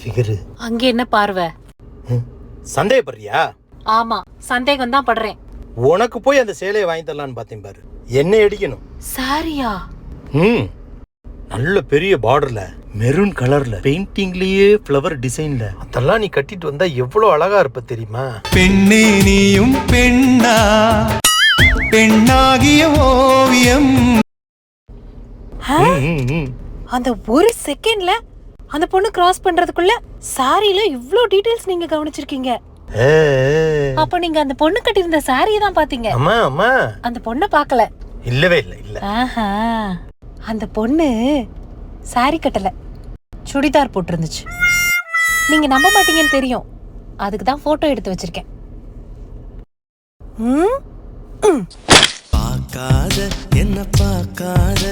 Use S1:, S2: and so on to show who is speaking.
S1: Figure.
S2: அங்க என்ன பார்வை?
S1: சந்தேகப்படுறியா?
S2: ஆமா, சந்தேகம் தான் படுறேன்.
S1: உனக்கு போய் அந்த சேலையை வாங்கி தரலான்னு பார்த்தேன் பாரு. என்ன அடிக்கணும்?
S2: சாரியா?
S1: நல்ல பெரிய பார்டர்ல மெரூன் கலர்ல பெயிண்டிங்லயே ஃப்ளவர் டிசைன்ல அதெல்லாம் நீ கட்டிட்டு வந்தா எவ்வளவு அழகா இருப்ப தெரியுமா?
S3: பெண்ணே நீயும் பெண்ணா, பெண்ணாகிய ஓவியம்.
S2: அந்த ஒரு செகண்ட்ல அந்த பொண்ணு கிராஸ் பண்றதுக்குள்ள சாரியில இவ்ளோ டீடைல்ஸ் நீங்க கவனிச்சிருக்கீங்க. அப்ப நீங்க அந்த பொண்ணு கட்டியிருந்த சாரியை தான் பாத்தீங்க?
S1: அம்மா அம்மா,
S2: அந்த பொண்ணை பார்க்கல.
S1: இல்லவே இல்ல இல்ல.
S2: அந்த பொண்ணு சாரி கட்டல, சுடிதார் போட்டு இருந்துச்சு. நீங்க நம்ப மாட்டீங்கன்னு தெரியும், அதுக்கு தான் போட்டோ எடுத்து வச்சிருக்கேன்.
S3: பார்க்காத என்ன பார்க்காத